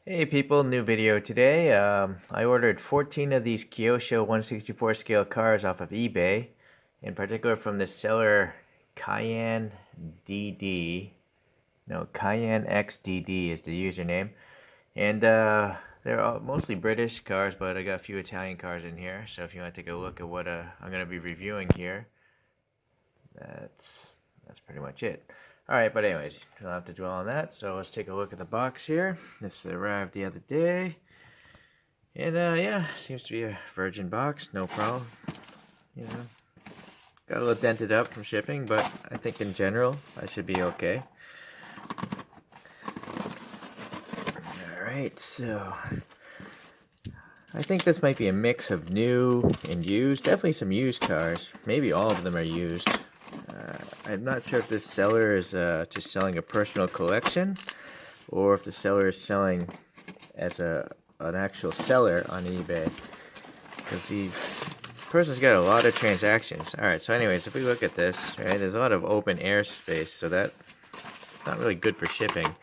Hey people, new video today. I ordered 14 of these Kyosho 164 scale cars off of eBay, in particular from the seller Cayenne DD. No, Cayenne XDD is the username. And they're all mostly British cars, but I got a few Italian cars in here. So if you want to take a look at what I'm going to be reviewing here, that's pretty much it. Alright, but anyways, don't have to dwell on that, so let's take a look at the box here. This arrived the other day. And yeah, seems to be a virgin box, no problem. You know, got a little dented up from shipping, but I think in general, I should be okay. Alright, so I think this might be a mix of new and used. Definitely some used cars. Maybe all of them are used. I'm not sure if this seller is just selling a personal collection, or if the seller is selling as an actual seller on eBay. Because this person's got a lot of transactions. Alright, so anyways, if we look at this, right, there's a lot of open air space, so that's not really good for shipping.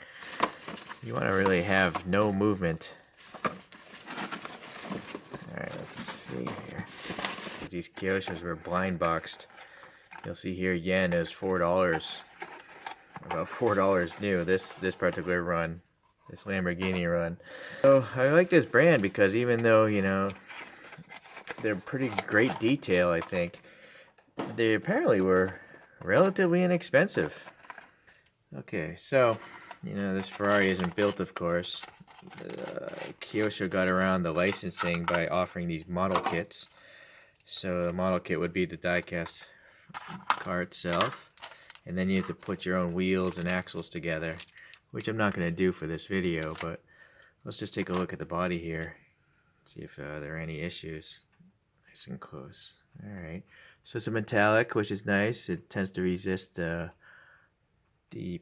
You want to really have no movement. Alright, let's see here. These Kyoshos were blind boxed. You'll see here yen is $4. About $4 new, this particular run. This Lamborghini run. So I like this brand because even though, you know, they're pretty great detail, I think, they apparently were relatively inexpensive. Okay, so, you know, this Ferrari isn't built, of course. Kyosho got around the licensing by offering these model kits. So the model kit would be the diecast car itself, and then you have to put your own wheels and axles together, which I'm not going to do for this video, but let's just take a look at the body here, see if there are any issues. Nice and close. Alright, so it's a metallic, which is nice. It tends to resist the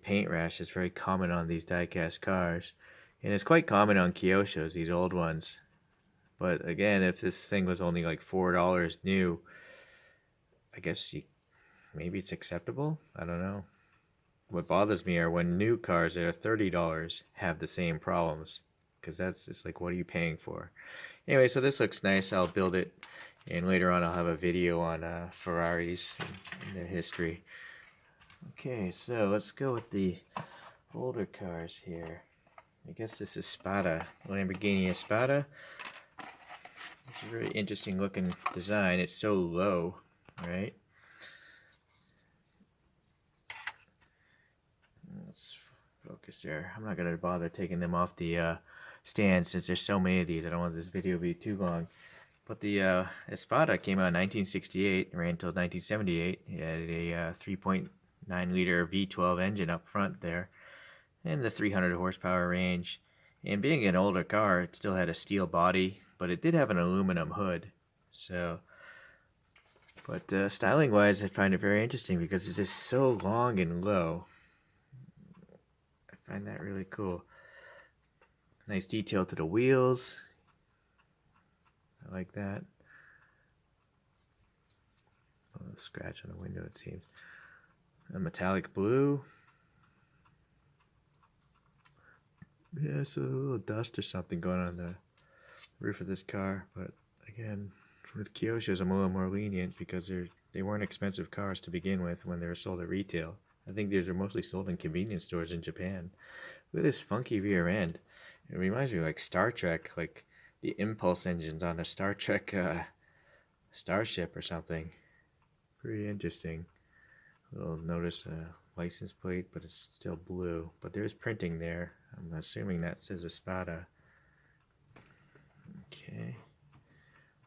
paint rash that's very common on these diecast cars, and it's quite common on Kyoshos, these old ones. But again, if this thing was only like $4 new, I guess maybe it's acceptable. I don't know. What bothers me are when new cars that are $30 have the same problems, because that's just like, what are you paying for? Anyway, so this looks nice. I'll build it, and later on I'll have a video on Ferraris and their history. Okay, so let's go with the older cars here. I guess this is Espada, Lamborghini Espada. It's a very interesting looking design. It's so low, right? Let's focus there. I'm not going to bother taking them off the stand since there's so many of these. I don't want this video to be too long. But the Espada came out in 1968, ran until 1978. It had a 3.9 liter V12 engine up front there, and the 300 horsepower range. And being an older car, it still had a steel body, but it did have an aluminum hood. So, but styling wise, I find it very interesting because it's just so long and low. I find that really cool. Nice detail to the wheels. I like that. A little scratch on the window, it seems. A metallic blue. Yeah, so a little dust or something going on the roof of this car. But again, with Kyoshos, I'm a little more lenient because they weren't expensive cars to begin with when they were sold at retail. I think these are mostly sold in convenience stores in Japan. Look at this funky rear end. It reminds me of like Star Trek, like the impulse engines on a Star Trek starship or something. Pretty interesting. Little notice a license plate, but it's still blue. But there's printing there. I'm assuming that says Espada. Okay.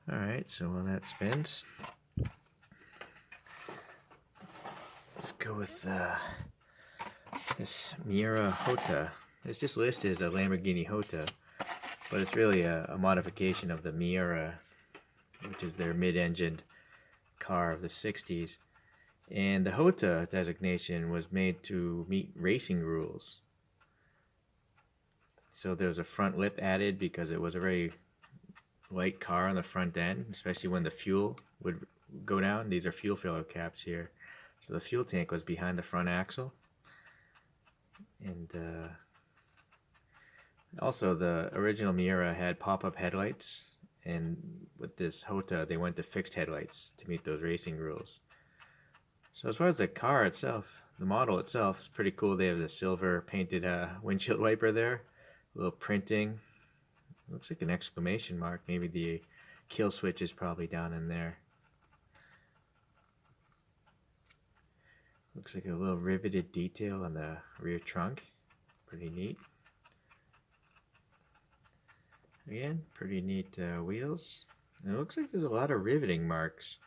Alright, so while that spins, let's go with this Miura Jota. It's just listed as a Lamborghini Hota, but it's really a modification of the Miura, which is their mid-engined car of the 60s. And the Hota designation was made to meet racing rules. So there was a front lip added because it was a very light car on the front end, especially when the fuel would go down. These are fuel filler caps here. So the fuel tank was behind the front axle. And Also, the original Miura had pop-up headlights, and with this Hota, they went to fixed headlights to meet those racing rules. So as far as the car itself, the model itself is pretty cool. They have the silver painted windshield wiper there, a little printing. Looks like an exclamation mark. Maybe the kill switch is probably down in there. Looks like a little riveted detail on the rear trunk. Pretty neat. Again, pretty neat wheels. And it looks like there's a lot of riveting marks,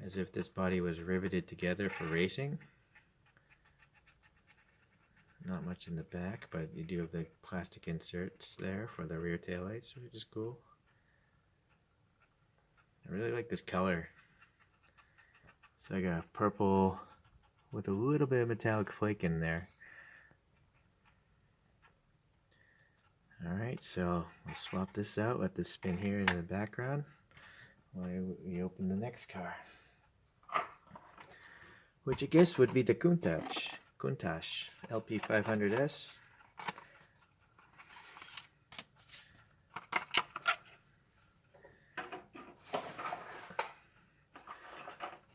as if this body was riveted together for racing. Not much in the back, but you do have the plastic inserts there for the rear taillights, which is cool. I really like this color. It's like a purple with a little bit of metallic flake in there. Alright, so we'll swap this out, let this spin here in the background while we open the next car, which I guess would be the Countach LP500S.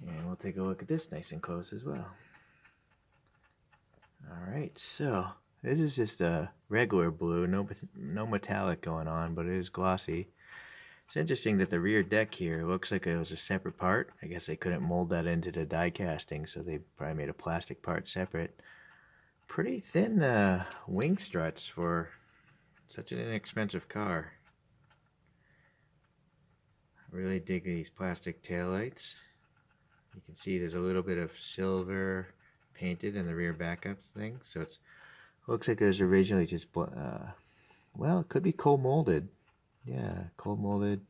And we'll take a look at this nice and close as well. Alright, so this is just a regular blue, no metallic going on, but it is glossy. It's interesting that the rear deck here looks like it was a separate part. I guess they couldn't mold that into the die casting, so they probably made a plastic part separate. Pretty thin wing struts for such an inexpensive car. I really dig these plastic taillights. You can see there's a little bit of silver painted in the rear backup thing, so it's looks like it was originally just well, it could be cold molded. Yeah, cold molded,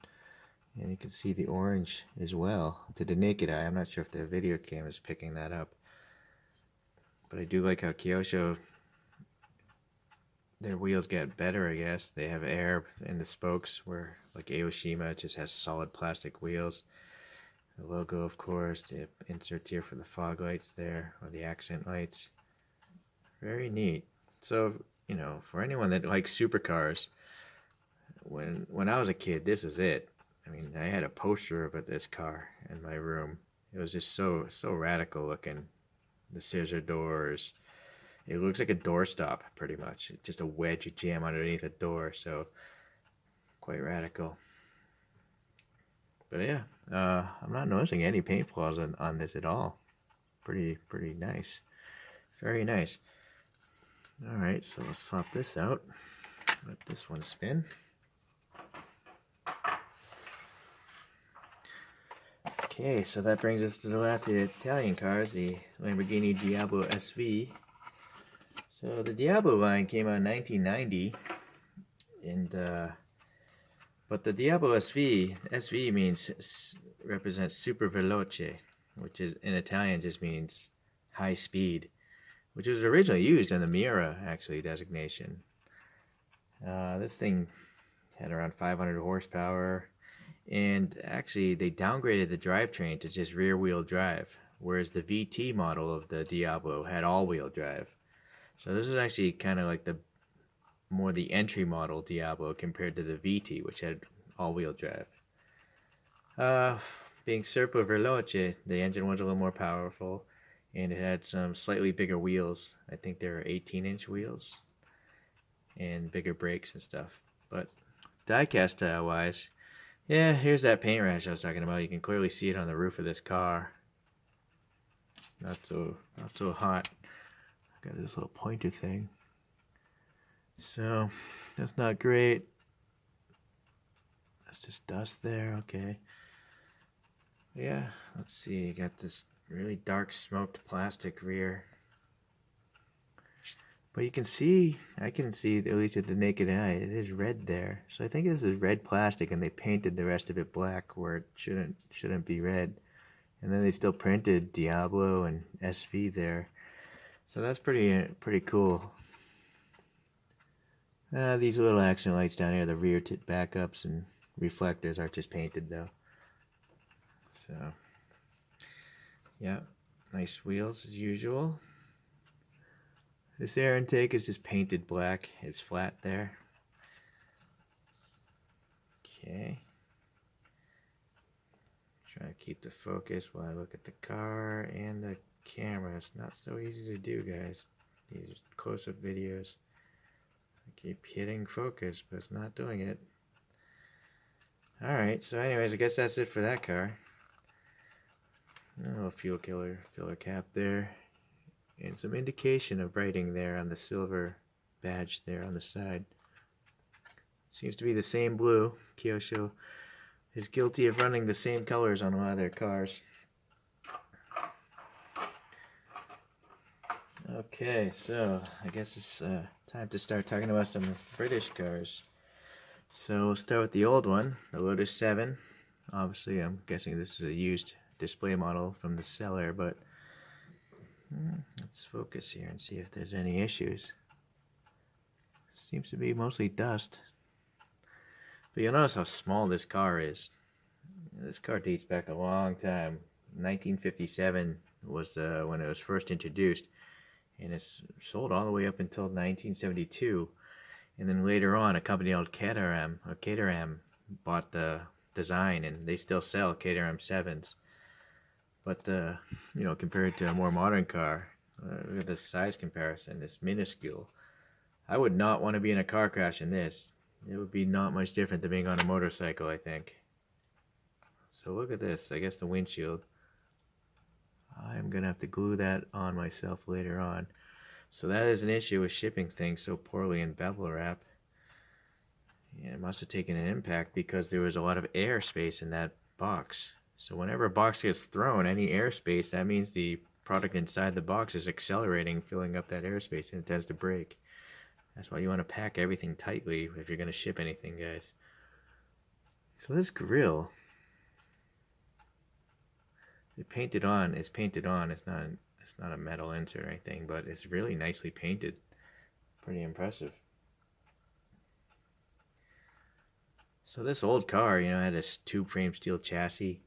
and you can see the orange as well to the naked eye. I'm not sure if the video camera is picking that up, but I do like how Kyosho, their wheels get better, I guess. They have air in the spokes, where like Aoshima just has solid plastic wheels. The logo, of course, the insert here for the fog lights there, or the accent lights. Very neat. So, you know, for anyone that likes supercars, when I was a kid, this was it. I mean, I had a poster of this car in my room. It was just so radical looking. The scissor doors. It looks like a doorstop, pretty much. Just a wedge you jam underneath a door, so quite radical. But yeah, I'm not noticing any paint flaws on this at all. Pretty nice. Very nice. Alright, so let's swap this out. Let this one spin. Okay, so that brings us to the last of the Italian cars, the Lamborghini Diablo SV. So the Diablo line came out in 1990, and but the Diablo SV means represents super veloce, which is in Italian just means high speed, which was originally used in the Miura actually designation. This thing had around 500 horsepower, and actually they downgraded the drivetrain to just rear-wheel drive, whereas the VT model of the Diablo had all-wheel drive. So this is actually kind of like the entry model Diablo compared to the VT, which had all-wheel drive. Being super veloce, the engine was a little more powerful, and it had some slightly bigger wheels. I think they were 18-inch wheels, and bigger brakes and stuff. But diecast wise, yeah, here's that paint rash I was talking about. You can clearly see it on the roof of this car. Not so hot. Got this little pointer thing. So that's not great. That's just dust there. Okay. Yeah, let's see. You got this really dark smoked plastic rear. But you can see, I can see, at least at the naked eye, it is red there. So I think this is red plastic, and they painted the rest of it black where it shouldn't be red. And then they still printed Diablo and SV there. So that's pretty cool. These little accent lights down here, the rear backups and reflectors are just painted though. So yeah, nice wheels as usual. This air intake is just painted black. It's flat there. Okay. Trying to keep the focus while I look at the car and the camera. It's not so easy to do, guys. These are close-up videos. I keep hitting focus, but it's not doing it. Alright, so anyways, I guess that's it for that car. A little fuel filler cap there. And some indication of writing there on the silver badge there on the side. Seems to be the same blue. Kyosho is guilty of running the same colors on a lot of their cars. Okay, so I guess it's time to start talking about some British cars. So we'll start with the old one, the Lotus 7. Obviously, I'm guessing this is a used display model from the seller, but let's focus here and see if there's any issues. Seems to be mostly dust. But you'll notice how small this car is. This car dates back a long time. 1957 was when it was first introduced, and it's sold all the way up until 1972. And then later on, a company called Caterham bought the design, and they still sell Caterham 7s. But you know, compared to a more modern car, look at the size comparison. It's minuscule. I would not want to be in a car crash in this. It would be not much different than being on a motorcycle, I think. So look at this. I guess the windshield. I'm going to have to glue that on myself later on. So that is an issue with shipping things so poorly in bubble wrap. Yeah, it must have taken an impact because there was a lot of airspace in that box. So whenever a box gets thrown, any airspace, that means the product inside the box is accelerating, filling up that airspace, and it tends to break. That's why you want to pack everything tightly if you're going to ship anything, guys. So this grill, it's painted on. It's not a metal insert or anything, but it's really nicely painted. Pretty impressive. So this old car, you know, had this tube frame steel chassis,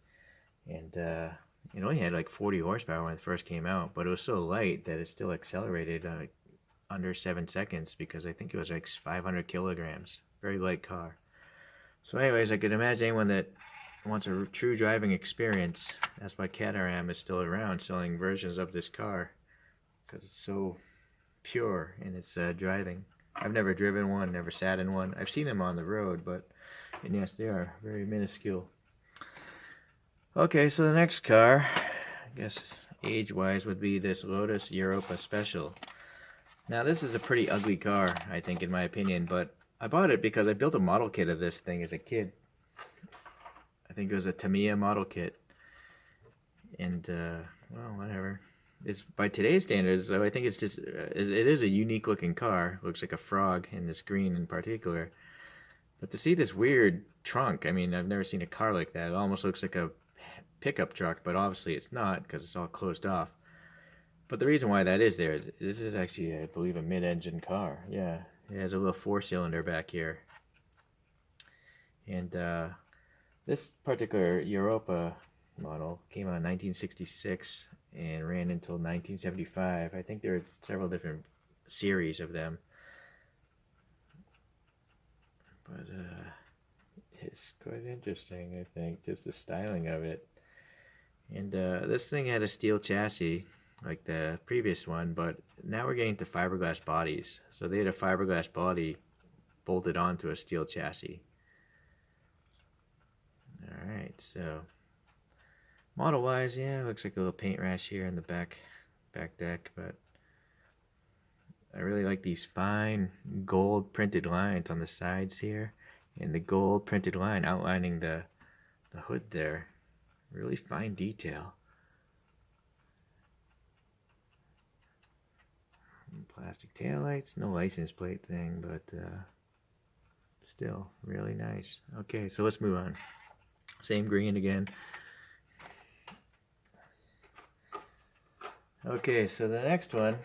and it only had like 40 horsepower when it first came out, but it was so light that it still accelerated under 7 seconds, because I think it was like 500 kilograms. Very light car. So anyways, I could imagine anyone that wants a true driving experience. That's why Caterham is still around, selling versions of this car, because it's so pure in its driving. I've never driven one, never sat in one. I've seen them on the road, but and yes, they are very minuscule. Okay, so the next car, I guess age-wise, would be this Lotus Europa Special. Now this is a pretty ugly car, I think, in my opinion, but I bought it because I built a model kit of this thing as a kid. I think it was a Tamiya model kit, and well, whatever. It's by today's standards, so I think it's just it is a unique looking car. Looks like a frog in this green in particular. But to see this weird trunk, I mean, I've never seen a car like that. It almost looks like a pickup truck, but obviously it's not, because it's all closed off. But the reason why that is there is this is actually, I believe, a mid-engine car. Yeah, it has a little 4-cylinder back here. And this particular Europa model came out in 1966 and ran until 1975. I think there are several different series of them. But it's quite interesting, I think, just the styling of it. And this thing had a steel chassis like the previous one, but now we're getting to fiberglass bodies. So they had a fiberglass body bolted onto a steel chassis. Alright, so model wise, yeah, looks like a little paint rash here in the back deck, but I really like these fine gold printed lines on the sides here, and the gold printed line outlining the hood there. Really fine detail. Plastic taillights, no license plate thing, but still really nice. Okay, so let's move on. Same green again. Okay, so the next one,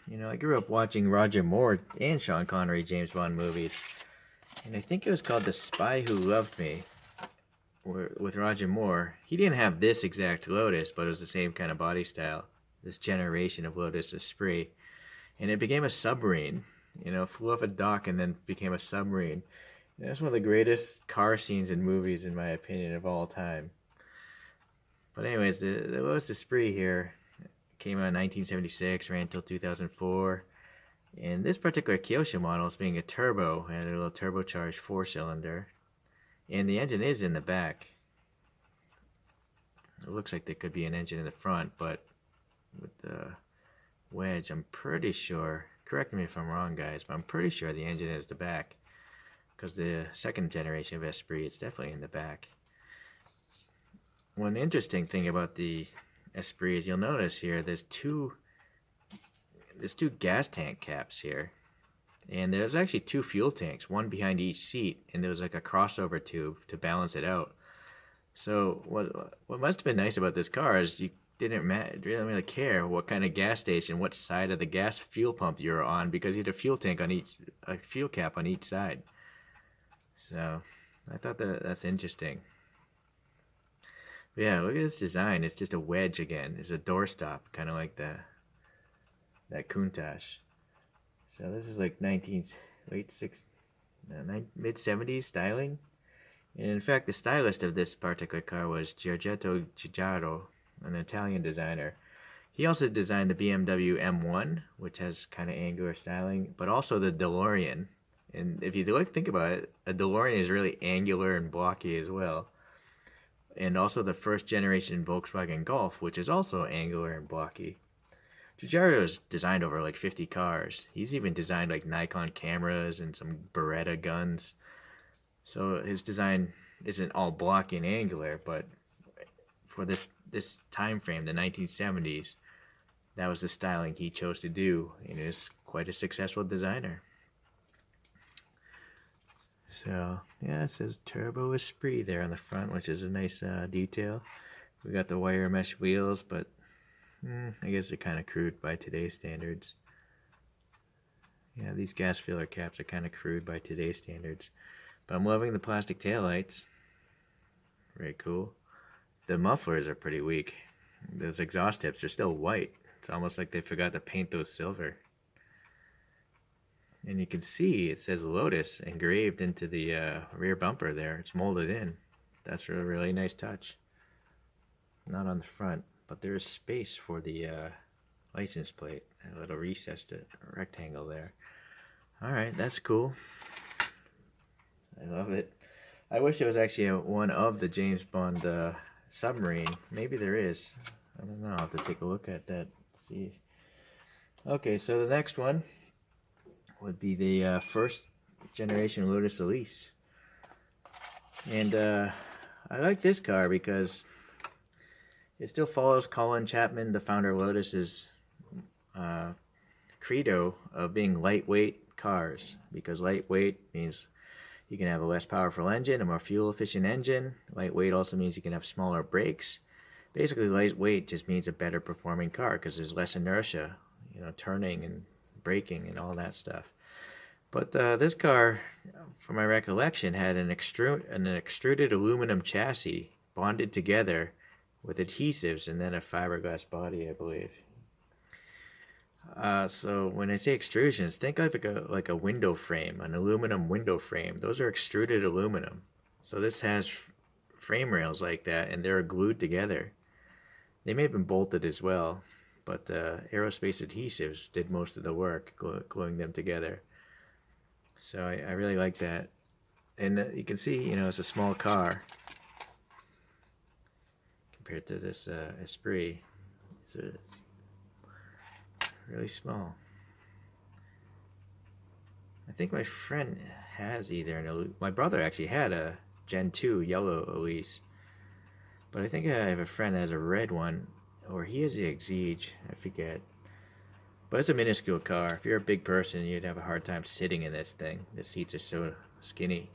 you know, I grew up watching Roger Moore and Sean Connery James Bond movies, and I think it was called The Spy Who Loved Me, with Roger Moore. He didn't have this exact Lotus, but it was the same kind of body style, this generation of Lotus Esprit. and it became a submarine. You know, flew off a dock and then became a submarine. And that's one of the greatest car scenes in movies, in my opinion, of all time. But anyways, the Lotus Esprit here came out in 1976, ran until 2004. And this particular Kyosho model is being a turbo, and a little turbocharged 4-cylinder. And the engine is in the back. It looks like there could be an engine in the front, but with the wedge, I'm pretty sure, correct me if I'm wrong guys, but I'm pretty sure the engine is the back. Because the second generation of Esprit, it's definitely in the back. One interesting thing about the Esprit is you'll notice here there's two gas tank caps here, and there's actually 2 fuel tanks, one behind each seat, and there was like a crossover tube to balance it out. So what must have been nice about this car is you didn't really care what kind of gas station, what side of the gas fuel pump you were on, because you had a fuel tank on a fuel cap on each side. So I thought that's interesting. But yeah, look at this design. It's just a wedge again. It's a doorstop, kind of like that Countach. So this is like mid-70s styling. And in fact, the stylist of this particular car was Giorgetto Giugiaro, an Italian designer. He also designed the BMW M1, which has kind of angular styling, but also the DeLorean. And if you think about it, a DeLorean is really angular and blocky as well. And also the first generation Volkswagen Golf, which is also angular and blocky. Giugiaro has designed over like 50 cars. He's even designed like Nikon cameras and some Beretta guns. So his design isn't all blocky and angular, but for this time frame, the 1970s, that was the styling he chose to do, and he was quite a successful designer. So yeah, it says Turbo Esprit there on the front, which is a nice detail. We got the wire mesh wheels, but I guess they're kind of crude by today's standards. Yeah, these gas filler caps are kind of crude by today's standards. But I'm loving the plastic taillights. Very cool. The mufflers are pretty weak. Those exhaust tips are still white. It's almost like they forgot to paint those silver. And you can see it says Lotus engraved into the rear bumper there. It's molded in. That's a really nice touch. Not on the front, but there is space for the license plate. A little recessed rectangle there. Alright, that's cool. I love it. I wish it was actually one of the James Bond submarine. Maybe there is. I don't know. I'll have to take a look at that. See. Okay, so the next one would be the first generation Lotus Elise. And I like this car because it still follows Colin Chapman, the founder of Lotus's credo of being lightweight cars, because lightweight means you can have a less powerful engine, a more fuel efficient engine. Lightweight also means you can have smaller brakes. Basically, lightweight just means a better performing car because there's less inertia, you know, turning and braking and all that stuff. But this car, from my recollection, had an extruded aluminum chassis bonded together with adhesives and then a fiberglass body, I believe. So when I say extrusions, think of like a window frame, an aluminum window frame. Those are extruded aluminum. So this has frame rails like that, and they're glued together. They may have been bolted as well, but aerospace adhesives did most of the work, gluing them together. So I really like that. And you can see, you know, it's a small car compared to this Esprit. It's really small. I think my friend has either my brother actually had a Gen 2 yellow Elise, but I think I have a friend that has a red one, or he has the Exige, I forget. But it's a minuscule car. If you're a big person, you'd have a hard time sitting in this thing. The seats are so skinny.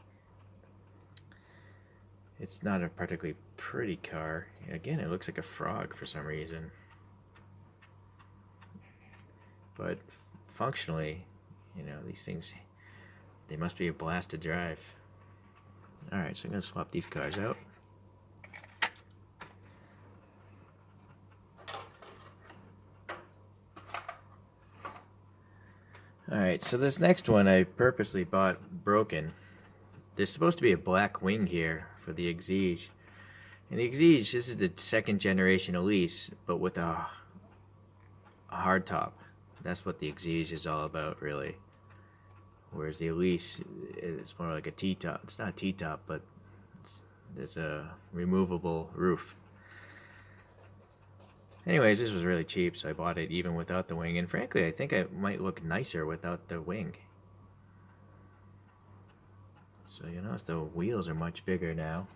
It's not a particularly pretty car. Again, it looks like a frog for some reason. But functionally, you know, these things, they must be a blast to drive. Alright, so I'm going to swap these cars out. Alright, so this next one I purposely bought broken. There's supposed to be a black wing here for the Exige. And the Exige, this is the second generation Elise, but with a hard top. That's what the Exige is all about, really. Whereas the Elise is more like a T-top. It's not a T-top, but there's a removable roof. Anyways, this was really cheap, so I bought it even without the wing. And frankly, I think it might look nicer without the wing. So you notice the wheels are much bigger now.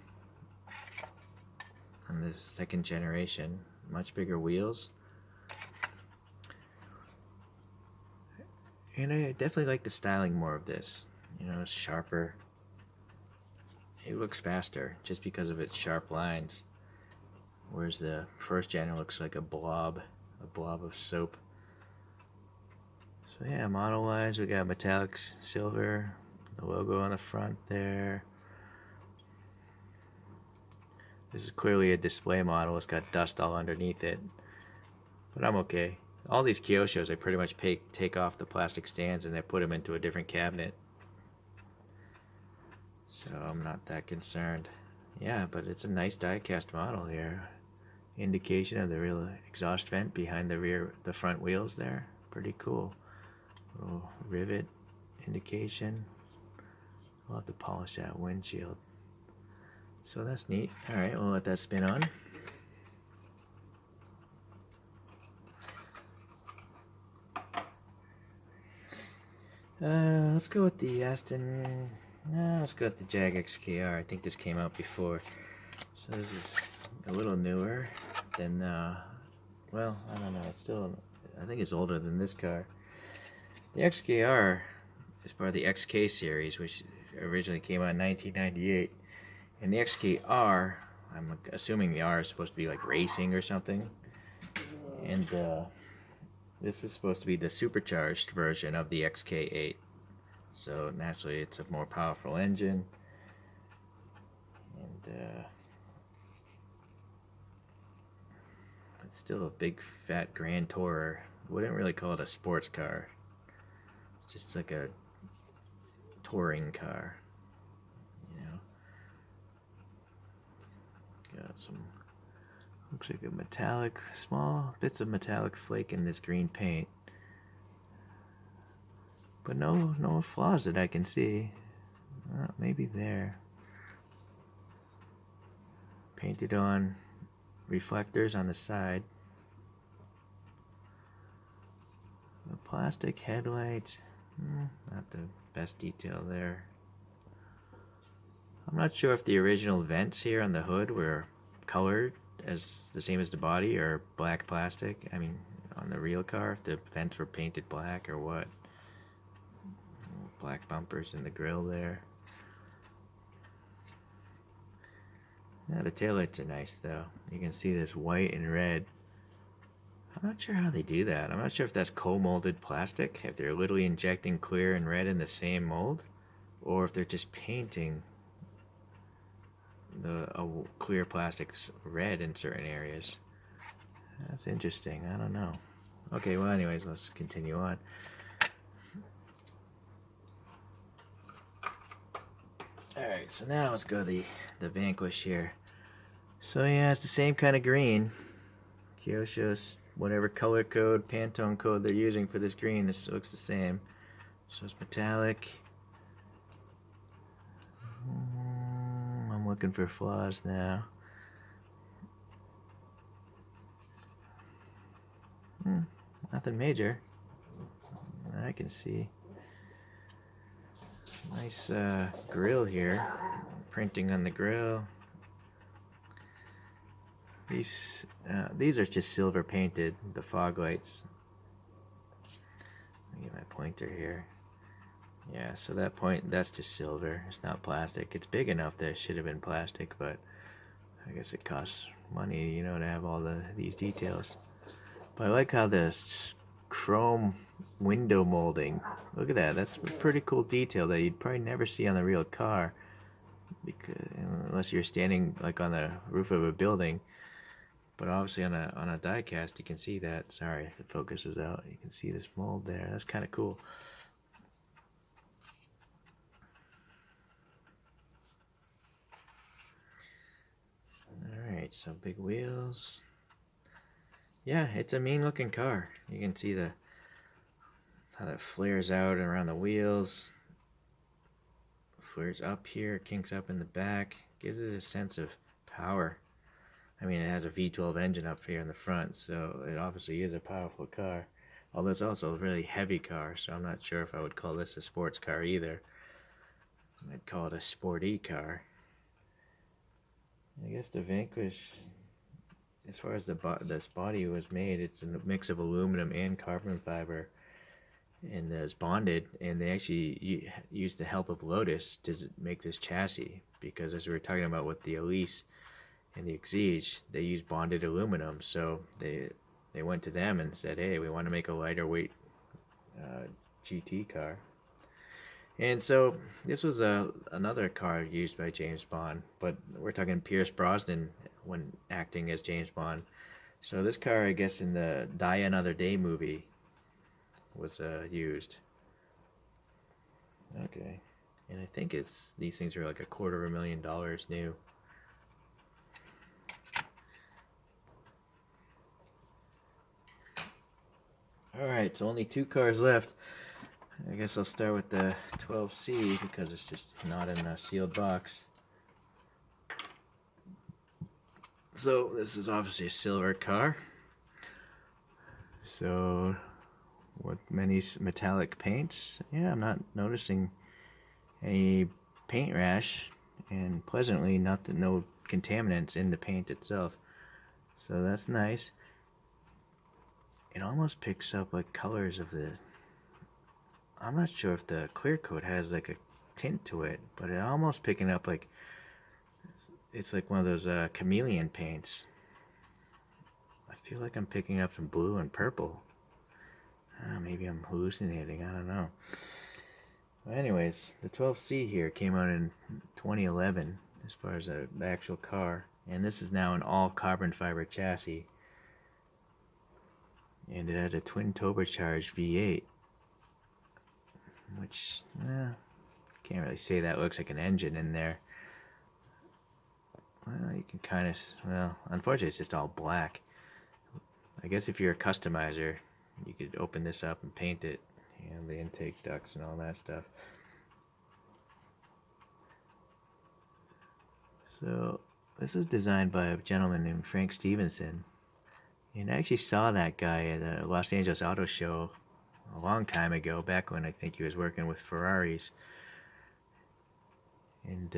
On this second generation, much bigger wheels. And I definitely like the styling more of this. You know, it's sharper. It looks faster just because of its sharp lines. Whereas the first gen looks like a blob of soap. So yeah, model-wise, we got metallic silver, the logo on the front there. This is clearly a display model. It's got dust all underneath it, but I'm okay. All these Kyoshos, I pretty much take off the plastic stands and I put them into a different cabinet. So I'm not that concerned. Yeah, but it's a nice die-cast model here. Indication of the real exhaust vent behind the front wheels there. Pretty cool. Little rivet indication. I'll have to polish that windshield. So that's neat. Alright, we'll let that spin on. Let's go with the Aston. Let's go with the Jag XKR. I think this came out before. So this is a little newer than, well, I don't know. It's still, I think it's older than this car. The XKR is part of the XK series, which originally came out in 1998. And the XKR, I'm assuming the R is supposed to be like racing or something. And this is supposed to be the supercharged version of the XK8. So naturally it's a more powerful engine. And it's still a big fat Grand Tourer. Wouldn't really call it a sports car. It's just like a touring car. You know. Got some, looks like a metallic, small bits of metallic flake in this green paint. But no flaws that I can see. Maybe there. Painted on reflectors on the side. The plastic headlights, not the best detail there. I'm not sure if the original vents here on the hood were colored as the same as the body or black plastic. I mean, on the real car, if the vents were painted black or what. Black bumpers in the grill there. Yeah, the taillights are nice though. You can see this white and red. I'm not sure how they do that. I'm not sure if that's co-molded plastic, if they're literally injecting clear and red in the same mold, or if they're just painting the clear plastics red in certain areas. That's interesting. I don't know. Okay, well anyways, let's continue on. Alright, so now let's go the Vanquish here. So yeah, it's the same kind of green. Kyosho's, whatever color code, Pantone code they're using for this green, this looks the same. So it's metallic. I'm looking for flaws now. Nothing major. I can see. Nice grill here. Printing on the grill. These are just silver painted, the fog lights. Let me get my pointer here. Yeah, so that's just silver. It's not plastic. It's big enough that it should have been plastic, but I guess it costs money, you know, to have all these details. But I like how the chrome window molding. Look at that. That's a pretty cool detail that you'd probably never see on the real car, because unless you're standing like on the roof of a building. But obviously on a die cast you can see that. Sorry if the focus is out. You can see this mold there. That's kind of cool. So big wheels. Yeah, it's a mean looking car. You can see how that flares out around the wheels. Flares up here, kinks up in the back. Gives it a sense of power. I mean, it has a V12 engine up here in the front, so it obviously is a powerful car. Although it's also a really heavy car, so I'm not sure if I would call this a sports car either. I'd call it a sporty car. I guess the Vanquish, as far as this body was made, it's a mix of aluminum and carbon fiber, and it's bonded. And they actually used the help of Lotus to make this chassis, because as we were talking about with the Elise and the Exige, they use bonded aluminum. So they went to them and said, hey, we want to make a lighter weight GT car. And so this was another car used by James Bond, but we're talking Pierce Brosnan when acting as James Bond. So this car, I guess, in the Die Another Day movie was used. Okay, and I think these things are like $250,000 new. Alright, so only 2 cars left. I guess I'll start with the 12C because it's just not in a sealed box. So this is obviously a silver car. So with many metallic paints, yeah, I'm not noticing any paint rash, and pleasantly no contaminants in the paint itself. So that's nice. It almost picks up like colors of the, I'm not sure if the clear coat has like a tint to it, but it's almost picking up like, it's like one of those chameleon paints. I feel like I'm picking up some blue and purple. Maybe I'm hallucinating, I don't know. Well, anyways, the 12C here came out in 2011 as far as the actual car, and this is now an all carbon fiber chassis. And it had a twin turbocharged V8, which, can't really say that looks like an engine in there. Well, you can kind of, well, unfortunately it's just all black. I guess if you're a customizer, you could open this up and paint it, and the intake ducts and all that stuff. So this was designed by a gentleman named Frank Stevenson. And I actually saw that guy at the Los Angeles Auto Show a long time ago, back when I think he was working with Ferraris. And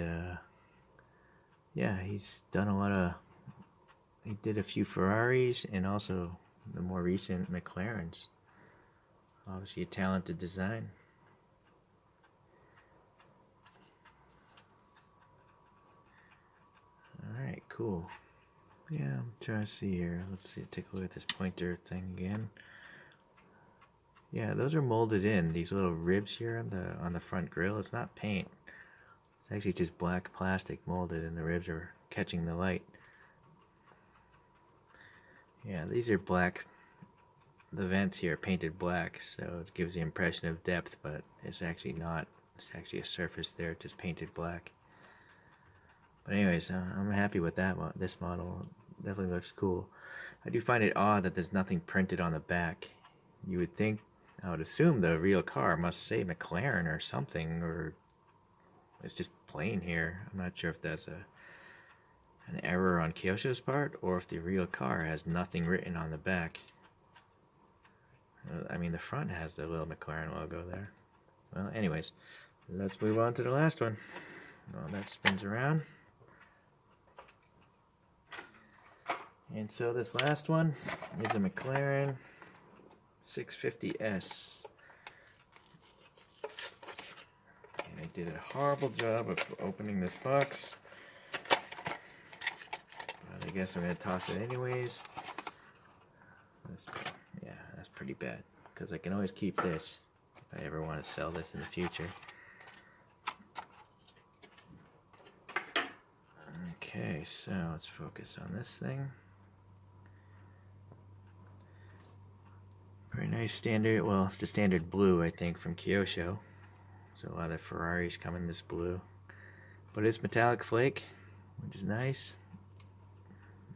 yeah, he's done a lot of, he did a few Ferraris and also the more recent McLarens. Obviously a talented design. Alright, cool. Yeah, I'm trying to see here. Let's see, take a look at this pointer thing again. Yeah, those are molded in. These little ribs here on the front grille. It's not paint. It's actually just black plastic molded, and the ribs are catching the light. Yeah, these are black. The vents here are painted black, so it gives the impression of depth, but it's actually not. It's actually a surface there, just painted black. But anyways, I'm happy with this model. It definitely looks cool. I do find it odd that there's nothing printed on the back. You would think, I would assume the real car must say McLaren or something, or it's just plain here. I'm not sure if that's an error on Kyosho's part, or if the real car has nothing written on the back. I mean, the front has the little McLaren logo there. Well, anyways, let's move on to the last one. Well, that spins around. And so this last one is a Mclaren 650S. And I did a horrible job of opening this box. But I guess I'm going to toss it anyways. Yeah, that's pretty bad, because I can always keep this if I ever want to sell this in the future. Okay, so let's focus on this thing. Very nice standard, well, it's the standard blue, I think, from Kyosho. So a lot of Ferraris come in this blue. But it's metallic flake, which is nice.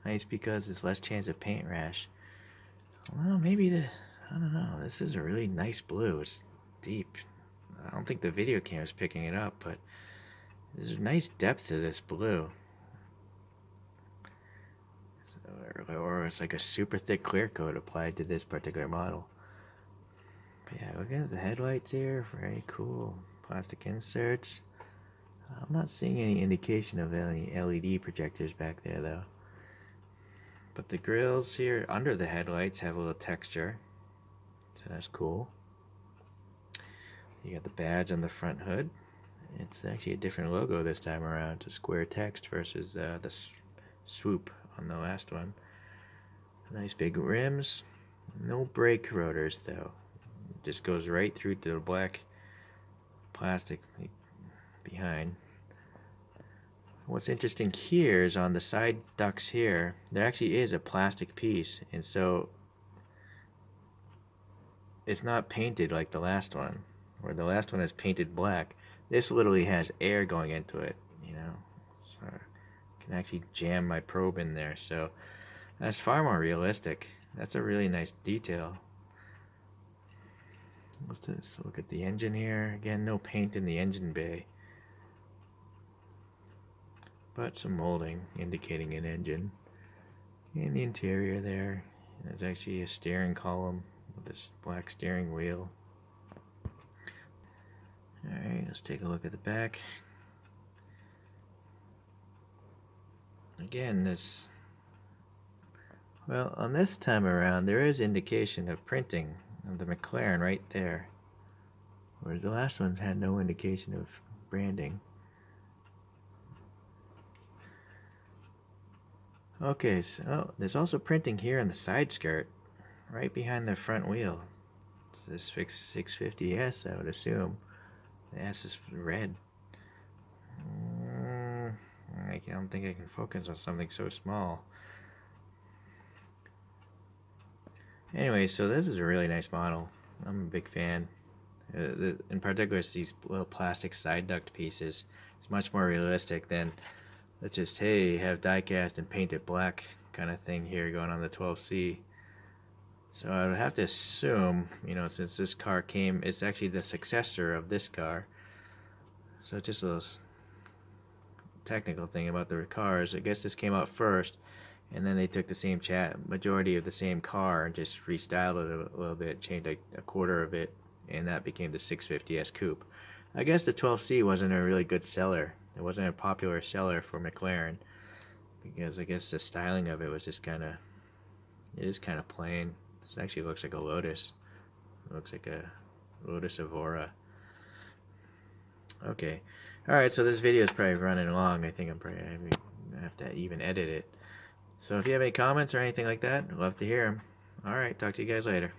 Nice because there's less chance of paint rash. Well, maybe I don't know. This is a really nice blue. It's deep. I don't think the video camera is picking it up, but there's a nice depth to this blue. Or it's like a super thick clear coat applied to this particular model. But yeah, look at the headlights here. Very cool. Plastic inserts. I'm not seeing any indication of any LED projectors back there though. But the grills here under the headlights have a little texture. So that's cool. You got the badge on the front hood. It's actually a different logo this time around. It's a square text versus the swoop on the last one. Nice big rims. No brake rotors though. It just goes right through to the black plastic behind. What's interesting here is on the side ducts here, there actually is a plastic piece, and so it's not painted like the last one, where the last one is painted black. This literally has air going into it, you know, so I can actually jam my probe in there, so that's far more realistic. That's a really nice detail. Let's just look at the engine here. Again, no paint in the engine bay, but some molding indicating an engine. In the interior there's actually a steering column with this black steering wheel. Alright, let's take a look at the back. Again, well, on this time around, there is indication of printing of the Mclaren right there, whereas the last one had no indication of branding. Okay, so there's also printing here on the side skirt, right behind the front wheel. It's this 650S, I would assume. The S is red. I don't think I can focus on something so small. Anyway, so this is a really nice model. I'm a big fan. In particular, it's these little plastic side duct pieces. It's much more realistic than let's just, hey, have diecast and paint it black kind of thing here going on the 12C. So I would have to assume, you know, since this car came, it's actually the successor of this car. So just a little technical thing about the cars. I guess this came out first, and then they took the same majority of the same car and just restyled it a little bit, changed a quarter of it, and that became the 650S Coupe. I guess the 12C wasn't a really good seller. It wasn't a popular seller for McLaren because I guess the styling of it was just kind of, it is kind of plain. This actually looks like a Lotus. It looks like a Lotus Evora. Okay. Alright, so this video is probably running long. I think I'm probably going to have to even edit it. So if you have any comments or anything like that, I'd love to hear them. Alright, talk to you guys later.